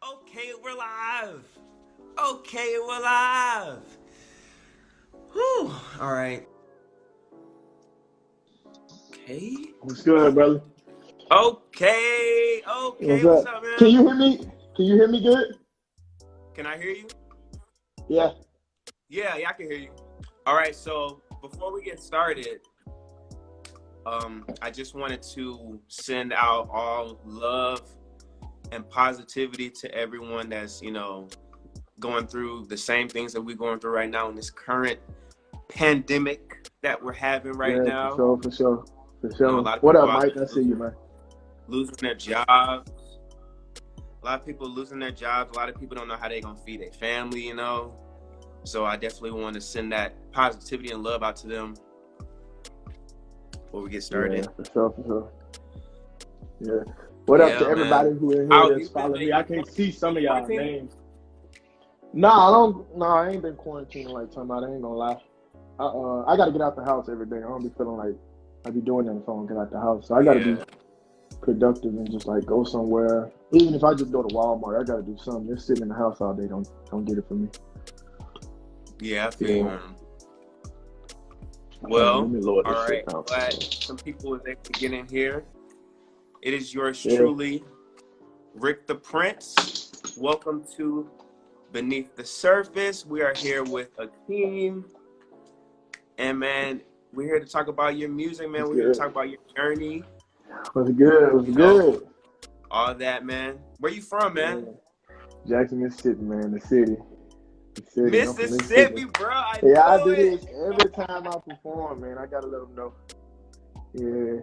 Okay, we're live. Okay, we're live. Whew. All right. Okay. What's good, brother? Okay. What's What's up? up, Can man? you hear me? Can you hear me good? Can I hear you? Yeah. Yeah, I can hear you. All right. So before we get started, I just wanted to send out all love and positivity to everyone that's going through the same things that we're going through right now in this current pandemic that we're having right Yeah, for now. sure, for sure, for A sure. lot of What people up, out Mike? there I see you, man. losing their jobs. A lot of people losing their jobs. A lot of people don't know how they're gonna feed their family. So I definitely want to send that positivity and love out to them before we get Yeah, started. for sure, for sure. Yeah. What up to Yeah, everybody man. who in here How have that's you been, following man? me? You I been can't see some of y'all quarantining? names. Nah, I don't. No, I ain't been quarantining like talking about. I ain't gonna lie. I gotta get out the house every day. I don't be feeling like I be doing that if I don't get out the house. So I gotta be Yeah. productive and just like go somewhere. Even if I just go to Walmart, I gotta do something. Just sitting in the house all day don't get it for me. Yeah, I feel you, Yeah. man. Hold on, let Well, me lower all this shit right. down. Glad some people was able to get in here. It is yours Yeah. truly, Rick the Prince. Welcome to Beneath the Surface. We are here with Akeem. And man, we're here to talk about your music, man. What's We're here to good? talk about your journey, What's good? What's you know, good? all that, man. Where you from, Yeah. man? Jackson, Mississippi, man. The city. The city. I'm from Mississippi. Mississippi, bro. I Yeah, I knew do it. this every time I perform, man. I gotta let them know. Yeah.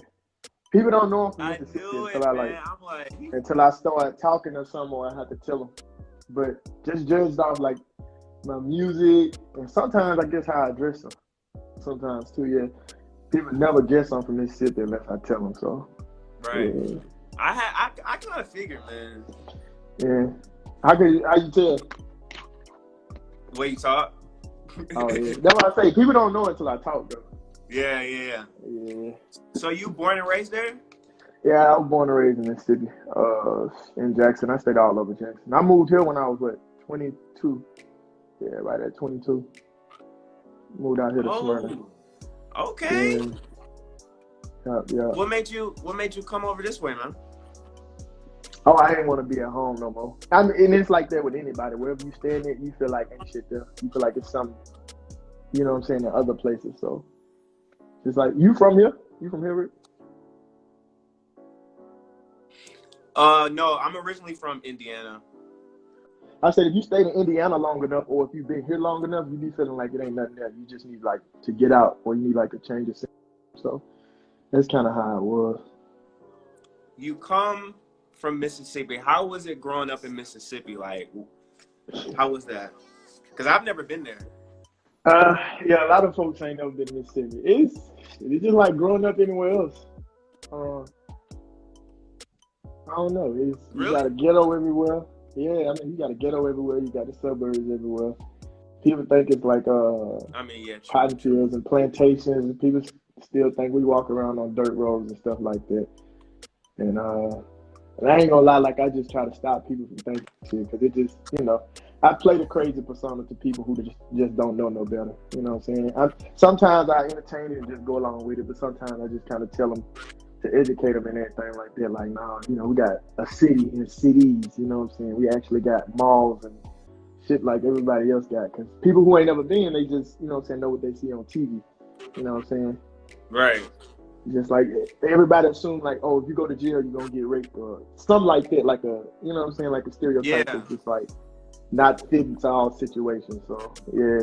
People don't know I'm from I Mississippi knew until it, I man. I'm like, start talking or something, or I have to tell them. But just judged off like my music and sometimes I guess how I dress them. Sometimes too, yeah. People never guess I'm from Mississippi unless I tell them. So right. yeah, I kind of figured, man. yeah. How you tell? The way you talk. Oh yeah, that's what I say. People don't know until I talk though. Yeah. Yeah, So you born and raised there? yeah. I was born and raised in Mississippi, in Jackson. I stayed all over Jackson. I moved here when I was 22. Yeah, right at 22. Moved out here to Smyrna. Oh, okay. Yeah, yeah. What made you come over this way, man? Oh, I didn't want to be at home no more. I mean, and it's like that with anybody. Wherever you stand at, you feel like ain't shit there. You feel like it's something, you know what I'm saying, in other places. So it's like, you from here? You from here, Rick? No, I'm originally from Indiana. I said if you stayed in Indiana long enough, or if you've been here long enough, you be feeling like it ain't nothing there. You just need like to get out, or you need like a change of scene. So that's kind of how it was. You come from Mississippi. How was it growing up in Mississippi? Like, how was that? Because I've never been there. Yeah, a lot of folks ain't never been to Mississippi. It's just like growing up anywhere else. Uh, I don't know. You got Really? a ghetto everywhere. Yeah, I mean you got a ghetto everywhere. You got the suburbs everywhere. People think it's like I mean, yeah, cotton true. fields and plantations, and people still think we walk around on dirt roads and stuff like that. And I ain't gonna lie, like I just try to stop people from thinking shit because it just, I play the crazy persona to people who just don't know no better. You know what I'm saying? Sometimes I entertain it and just go along with it, but sometimes I just kind of tell them to educate them and everything like that. Like, nah, we got a city and cities. You know what I'm saying? We actually got malls and shit like everybody else got. Because people who ain't never been, they just, you know what I'm saying, know what they see on TV. You know what I'm saying? Right. Just like everybody assumes, like, oh, if you go to jail, you're gonna get raped or something like that. Like you know what I'm saying, like a stereotype Yeah. that's just like not fitting to all situations. So yeah,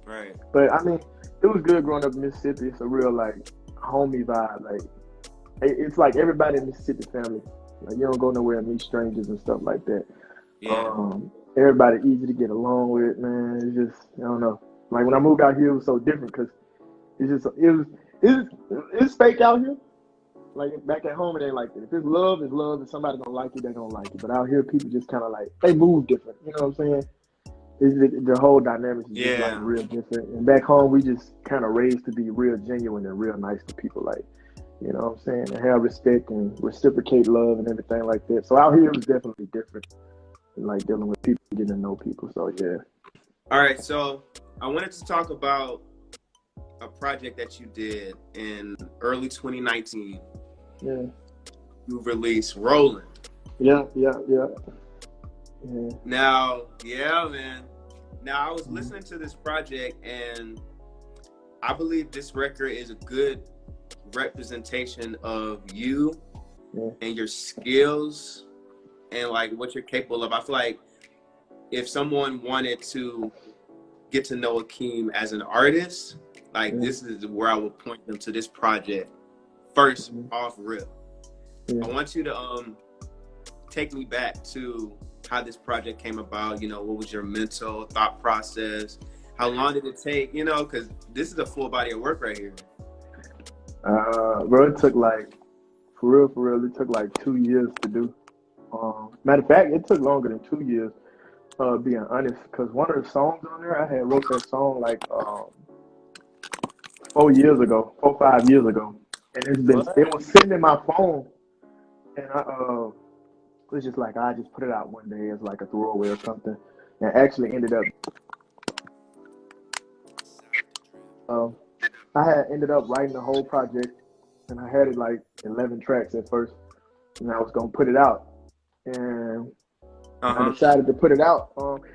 Right. but I mean, it was good growing up in Mississippi. It's a real like homey vibe. Like it's like everybody in Mississippi family. Like you don't go nowhere and meet strangers and stuff like that. Yeah. Everybody easy to get along with, man. It's just I don't know. Like when I moved out here, it was so different because it's fake out here. Like back at home, it ain't like that. If it's love, it's love. If somebody don't like it, they don't like it. But out here, people just kind of like they move different. You know what I'm saying? The whole dynamic is just like Yeah. real different. And back home, we just kind of raised to be real genuine and real nice to people. Like You know what I'm saying? And have respect and reciprocate love and everything like that. So out here it was definitely different than like dealing with people, getting to know people. So yeah. All right, so I wanted to talk about a project that you did in early 2019. Yeah. You released Rolling. Yeah. Now, yeah, man. Now I was listening to this project, and I believe this record is a good representation of you and your skills and like what you're capable of. I feel like if someone wanted to get to know Akeem as an artist, like this is where I would point them to this project first off rip. I want you to take me back to how this project came about. You know, what was your mental thought process? How long did it take? You know, because this is a full body of work right here. Bro, it took like, for real, it took like 2 years to do. Matter of fact, it took longer than 2 years, being honest, because one of the songs on there, I had wrote that song like 4 years ago, 5 years ago. And it was sitting in my phone, and it was just like, I just put it out one day as like a throwaway or something, and actually ended up, I had ended up writing the whole project, and I had it like 11 tracks at first, and I was gonna put it out, and I decided to put it out.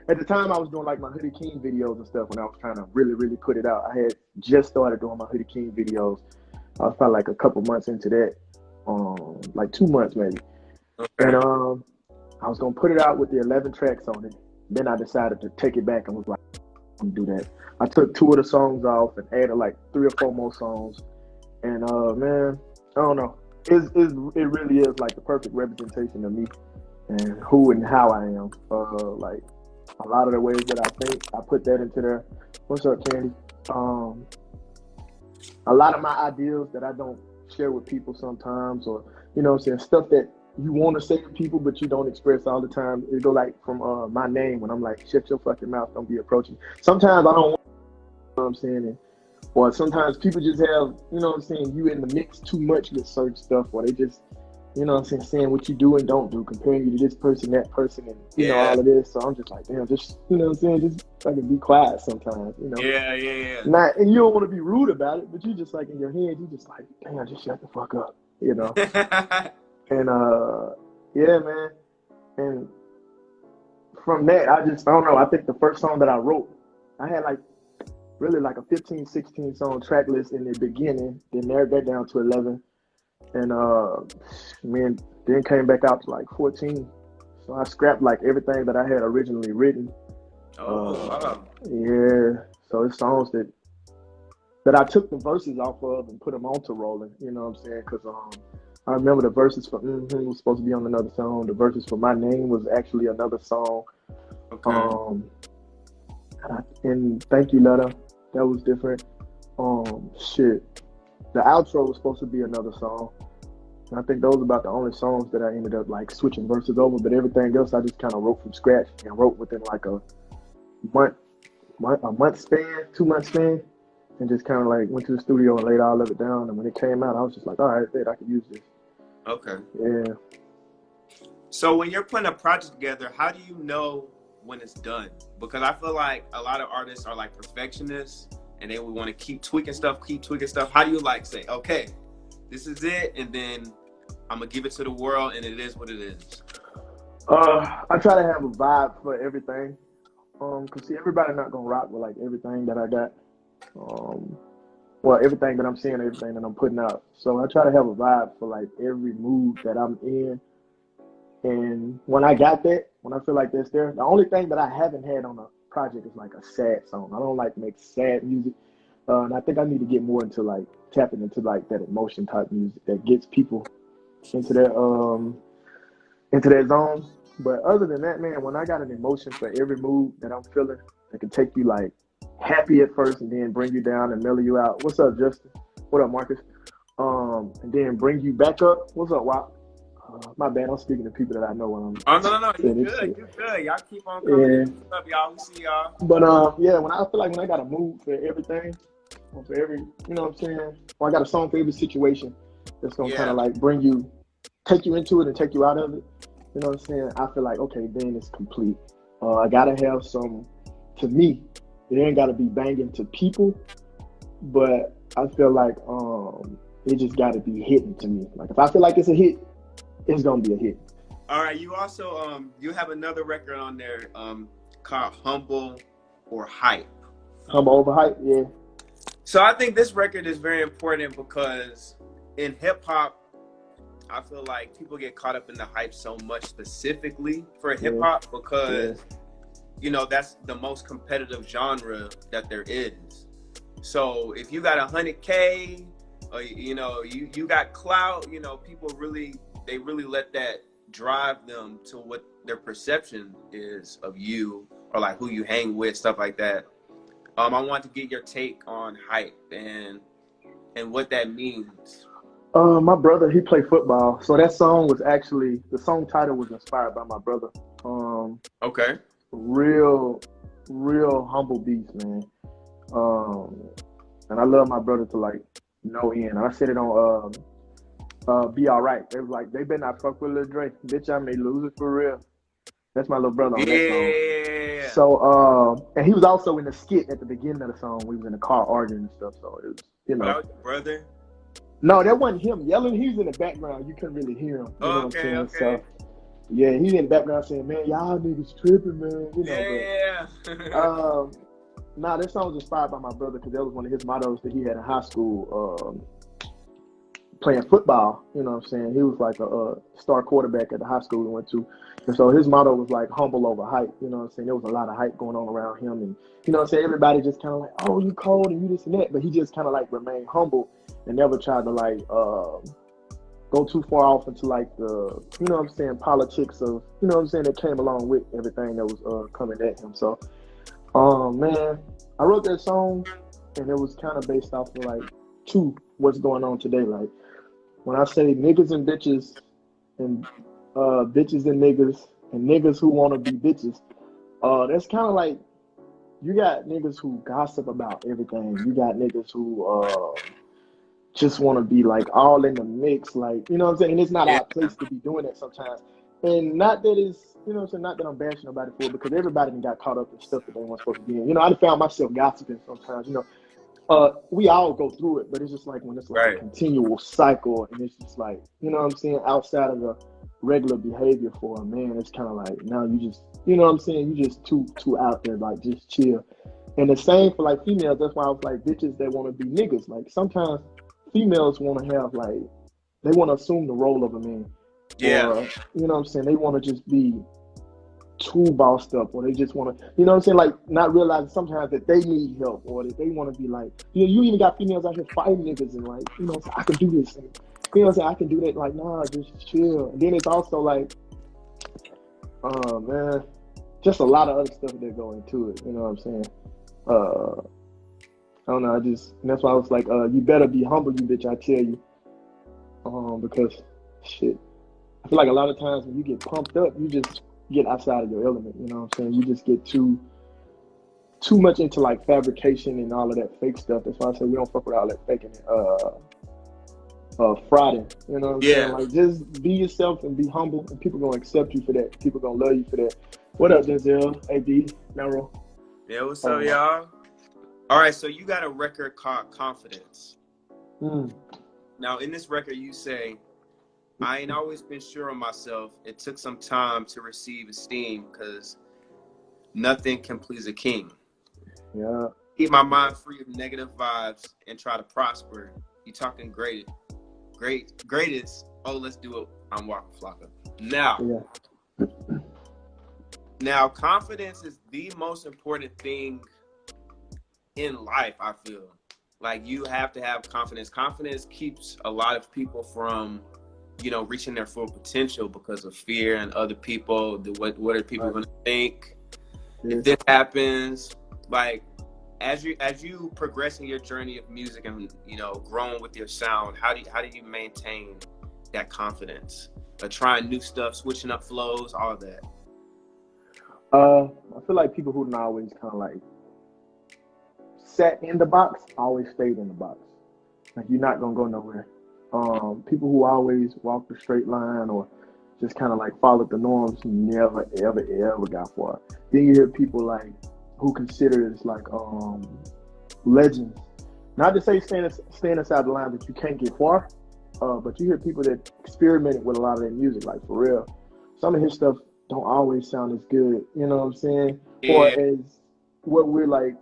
At the time, I was doing like my Hoodie King videos and stuff when I was trying to really put it out. I had just started doing my Hoodie King videos. I was probably like a couple months into that, like 2 months maybe. And I was gonna put it out with the 11 tracks on it. Then I decided to take it back and was like, I'm gonna do that. I took 2 of the songs off and added like 3 or 4 more songs. And man, I don't know. It really is like the perfect representation of me and who and how I am. Like a lot of the ways that I think, I put that into there. What's up, Candy? A lot of my ideas that I don't share with people sometimes, or you know what I'm saying, stuff that you want to say to people but you don't express all the time. It go like from my name when I'm like, shut your fucking mouth, don't be approaching. Sometimes I don't want, you know what I'm saying, or sometimes people just have, you know what I'm saying, you in the mix too much with certain stuff, or they just, you know what I'm saying what you do and don't do, comparing you to this person, that person, and you know, all of this. So I'm just like, damn, just, you know what I'm saying, just fucking be quiet sometimes, you know. Yeah. Not, and you don't want to be rude about it, but you just like in your head, you just like, damn, just shut the fuck up, you know. And yeah, man. And from that, I don't know, I think the first song that I wrote, I had like really like a 15, 16 song track list in the beginning, then narrowed that down to 11. And man, then came back out to like 14. So I scrapped like everything that I had originally written. Wow. Yeah. So it's songs that I took the verses off of and put them onto Rolling, you know what I'm saying? Because I remember the verses for was supposed to be on another song. The verses for My Name was actually another song. Okay. And Thank You Letter, that was different. The outro was supposed to be another song. And I think those are about the only songs that I ended up like switching verses over. But everything else I just kind of wrote from scratch and wrote within like a month span, 2 month span, and just kind of like went to the studio and laid all of it down. And when it came out, I was just like, all right, I can use this. Okay. Yeah. So when you're putting a project together, how do you know when it's done? Because I feel like a lot of artists are like perfectionists and they would want to keep tweaking stuff. How do you like say, okay, this is it, and then I'm gonna give it to the world and it is what it is? I try to have a vibe for everything. Cause see, everybody not gonna rock with like everything that I got. Well, everything that I'm seeing, everything that I'm putting out. So I try to have a vibe for like every mood that I'm in. And when I got that, when I feel like that's there, the only thing that I haven't had on a project is like a sad song. I don't like make sad music. And I think I need to get more into like tapping into like that emotion type music that gets people into that zone. But other than that, man, when I got an emotion for every mood that I'm feeling, that can take you like happy at first and then bring you down and mellow you out. What's up, Justin? What up, Marcus? And then bring you back up. What's up, Wop? My bad, I'm speaking to people that I know when I'm. Oh no, you good. Y'all keep on coming. Yeah. What's up, y'all? We see y'all. But yeah, when I feel like when I got a mood for everything, or for every, you know what I'm saying, or I got a song for every situation, that's gonna kind Yeah. of like take you into it and take you out of it. You know what I'm saying? I feel like, okay, then it's complete. I gotta have some. To me, it ain't gotta be banging to people, but I feel like it just gotta be hitting to me. Like if I feel like it's a hit, it's gonna be a hit. All right. You also you have another record on there called Humble or Hype. Humble overhype, yeah. So I think this record is very important because in hip hop, I feel like people get caught up in the hype so much specifically for hip hop because that's the most competitive genre that there is. So if you got 100K, or you got clout, people really let that drive them to what their perception is of you or like who you hang with, stuff like that. I want to get your take on hype and what that means. My brother, he played football, so that song was actually the song title was inspired by my brother. Okay. Real humble beast, man. And I love my brother to like no end. I said it on Be Alright. They was like, they better not fuck with Lil Dre. Bitch, I may lose it for real. That's my little brother on that song. Yeah. So and he was also in the skit at the beginning of the song. We was in the car arguing and stuff. So it was, That was your brother? No, that wasn't him yelling. He was in the background. You couldn't really hear him. You know what I'm saying? Okay. So yeah, he's in the background saying, "Man, y'all niggas tripping, man." Yeah. But, nah, that song was inspired by my brother because that was one of his mottos that he had in high school playing football. You know what I'm saying? He was like a star quarterback at the high school we went to. And so his motto was like humble over hype. You know what I'm saying? There was a lot of hype going on around him. And, you know what I'm saying? Everybody just kind of like, oh, you cold and you this and that. But he just kind of like remained humble and never tried to like go too far off into like the, you know what I'm saying, politics of, you know what I'm saying, that came along with everything that was coming at him. So, man, I wrote that song and it was kind of based off of like what's going on today. Like when I say niggas and bitches and bitches and niggas who want to be bitches, that's kind of like you got niggas who gossip about everything. You got niggas who just want to be like all in the mix, like, you know what I'm saying? And it's not our place to be doing that sometimes. And not that it's, you know what I'm saying, not that I'm bashing nobody for it, because everybody got caught up in stuff that they weren't supposed to be in. You know, I found myself gossiping sometimes, you know. We all go through it, but it's just like when it's like a continual cycle and it's just like, you know what I'm saying, outside of the regular behavior for a man, it's kind of like now you just, you know what I'm saying, you just too out there, like just chill. And the same for like females. That's why I was like, bitches that want to be niggas. Like sometimes females want to have like, they want to assume the role of a man. Yeah. Or, you know what I'm saying, they want to just be too bossed up, or they just want to, you know what I'm saying, like not realizing sometimes that they need help, or that they want to be like, you know, you even got females out here fighting niggas and like, you know, I can do this, and, you know what I'm saying, I can do that, like, nah, just chill. And then it's also like, man, just a lot of other stuff that go into it, you know what I'm saying. I don't know, and that's why I was like, you better be humble, you bitch, I tell you. Because shit, I feel like a lot of times when you get pumped up, you just get outside of your element, you know what I'm saying? You just get too much into like fabrication and all of that fake stuff. That's why I say we don't fuck with all that faking Friday. You know what I'm saying? Like just be yourself and be humble, and people gonna accept you for that. People gonna love you for that. What up, Denzel? AB, Nero? Yeah, what's up, y'all? All right, so you got a record called Confidence. Now, in this record, you say, I ain't always been sure of myself. It took some time to receive esteem because nothing can please a king. Yeah. Keep my mind free of negative vibes and try to prosper. You talking greatest. Oh, let's do it. I'm Waka Flocka. Now, confidence is the most important thing in life, I feel. Like, you have to have confidence. Confidence keeps a lot of people from, you know, reaching their full potential because of fear and other people. What are people going to think? If this happens, like, as you progress in your journey of music and, you know, growing with your sound, how do you maintain that confidence? Trying new stuff, switching up flows, all that. I feel like people who don't always kind of like sat in the box always stayed in the box. Like, you're not gonna go nowhere. People who always walk the straight line or just kind of like followed the norms never, ever, ever got far. Then you hear people like who consider it like legends. Not to say stand aside the line that you can't get far, but you hear people that experimented with a lot of their music, like for real. Some of his stuff don't always sound as good, you know what I'm saying? Yeah. Or as what we're like,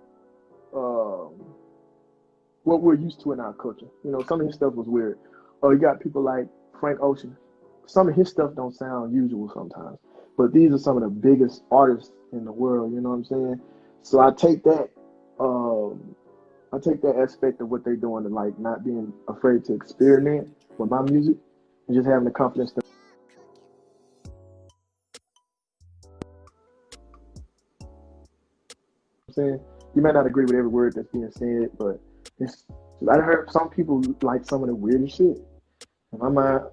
what we're used to in our culture. You know, some of his stuff was weird. Or you got people like Frank Ocean. Some of his stuff don't sound usual sometimes, but these are some of the biggest artists in the world. You know what I'm saying? So I take that aspect of what they're doing and like not being afraid to experiment with my music and just having the confidence to. I'm saying you may not agree with every word that's being said, but it's. I heard some people like some of the weirdest shit. In my mind,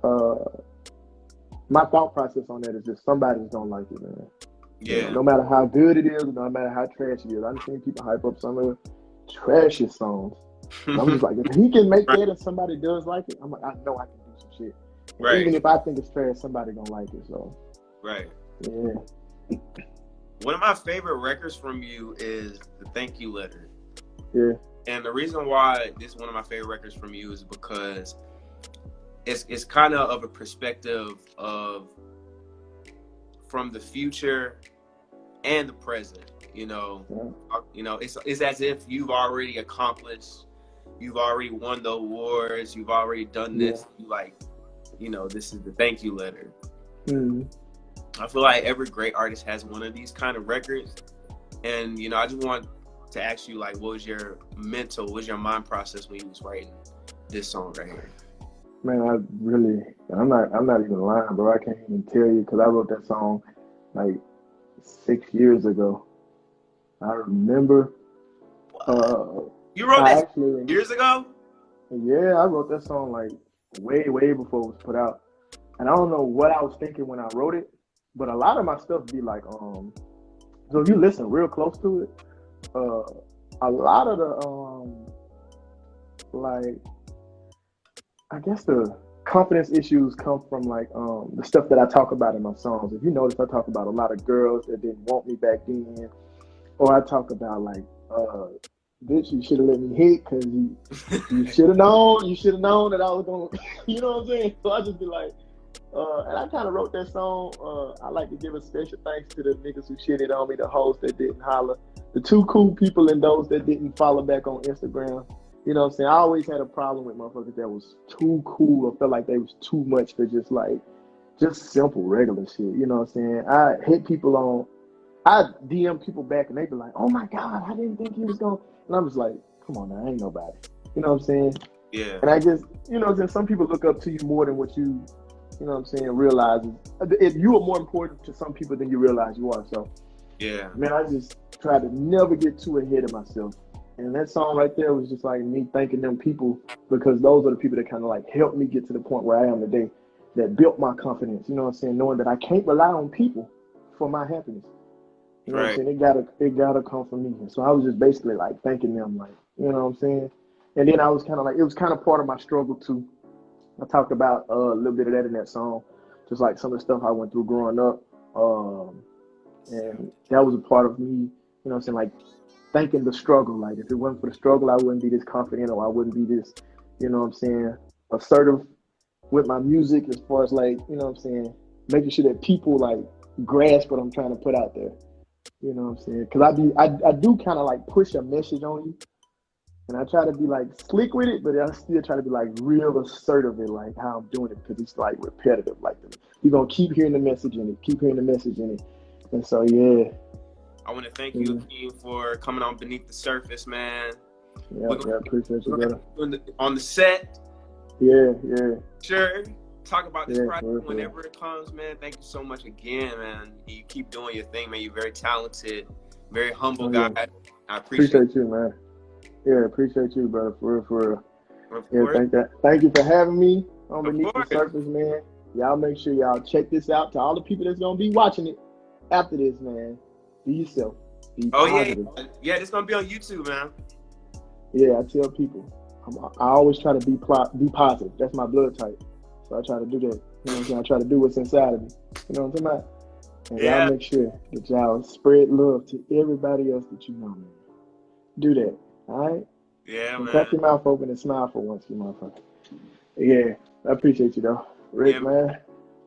my thought process on that is just somebody's gonna like it, man. Yeah. You know, no matter how good it is, no matter how trash it is. I've seen people hype up some of the trashiest songs. And I'm just like, if he can make that and somebody does like it, I'm like, I know I can do some shit. Right. Even if I think it's trash, somebody gonna like it. So. Right. Yeah. One of my favorite records from you is the Thank You Letter. Yeah. And the reason why this is one of my favorite records from you is because it's kind of a perspective of from the future and the present. You know, it's as if you've already accomplished, you've already won the awards, you've already done this. Yeah. You like, you know, this is the thank you letter. Mm-hmm. I feel like every great artist has one of these kind of records, and you know, I just want to ask you, like, what was your mind process when you was writing this song right here? Man, I'm not even lying, bro. I can't even tell you because I wrote that song like 6 years ago. I remember. You wrote that years ago? Yeah, I wrote that song like way before it was put out, and I don't know what I was thinking when I wrote it, but a lot of my stuff be like, so if you listen real close to it, a lot of the like, I guess the confidence issues come from like the stuff that I talk about in my songs. If you notice, I talk about a lot of girls that didn't want me back then, or I talk about like, bitch, you should have let me hit because you should have known that I was gonna, you know what I'm saying? So I just be like, and I kind of wrote that song. I like to give a special thanks to the niggas who shitted on me, the hoes that didn't holler, the too cool people and those that didn't follow back on Instagram. You know what I'm saying? I always had a problem with motherfuckers that was too cool or felt like they was too much for just simple, regular shit. You know what I'm saying? I hit people on, I DM people back and they be like, oh my God, I didn't think he was going to. And I'm just like, come on now, I ain't nobody. You know what I'm saying? Yeah. And I just, you know what I'm saying? Some people look up to you more than what you know what I'm saying, realize you are more important to some people than you realize you are. So, yeah. Man, I just try to never get too ahead of myself. And that song right there was just like me thanking them people because those are the people that kind of like helped me get to the point where I am today, that built my confidence, you know what I'm saying, knowing that I can't rely on people for my happiness. You know what I'm saying? It gotta come from me. And so I was just basically like thanking them, like, you know what I'm saying? And then I was kind of like, it was kind of part of my struggle too. I talked about a little bit of that in that song, just like some of the stuff I went through growing up. And that was a part of me, you know what I'm saying, like thanking the struggle. Like if it wasn't for the struggle, I wouldn't be this confident or I wouldn't be this, you know what I'm saying, assertive with my music as far as like, you know what I'm saying, making sure that people like grasp what I'm trying to put out there. You know what I'm saying? Because I do kind of like push a message on you. And I try to be like slick with it, but I still try to be like real assertive in like how I'm doing it because it's like repetitive. Like you're gonna keep hearing the message in it, and so yeah. I want to thank you, Akeem, for coming on Beneath the Surface, man. Yeah, appreciate you, brother. On the set. Yeah. Sure. Talk about this project whenever it comes, man. Thank you so much again, man. You keep doing your thing, man. You're very talented, very humble guy. Yeah. I appreciate you, man. Yeah, appreciate you, brother. For real. Yeah, thank you for having me on Beneath the Surface, man. Y'all make sure y'all check this out. To all the people that's gonna be watching it after this, man, be yourself. Be positive. Yeah, it's gonna be on YouTube, man. Yeah, I tell people, I always try to be positive. That's my blood type. So I try to do that. You know what I'm saying? I try to do what's inside of me. You know what I'm talking about? And y'all make sure that y'all spread love to everybody else that you know, man. Do that. All right? Yeah, and man. Crack your mouth open and smile for once, you motherfucker. Yeah, I appreciate you though. Rick, man.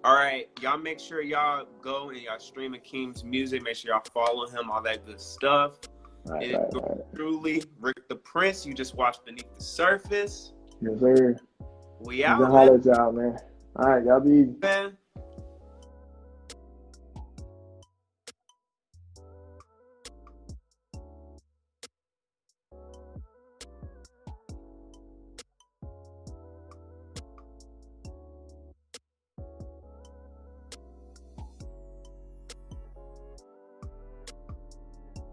All right, y'all make sure y'all go and y'all stream Akeem's music. Make sure y'all follow him, all that good stuff. Right. Truly, Rick the Prince. You just watched Beneath the Surface. Yes, sir. We out, man. Holler at y'all, man. All right, y'all be easy. Man.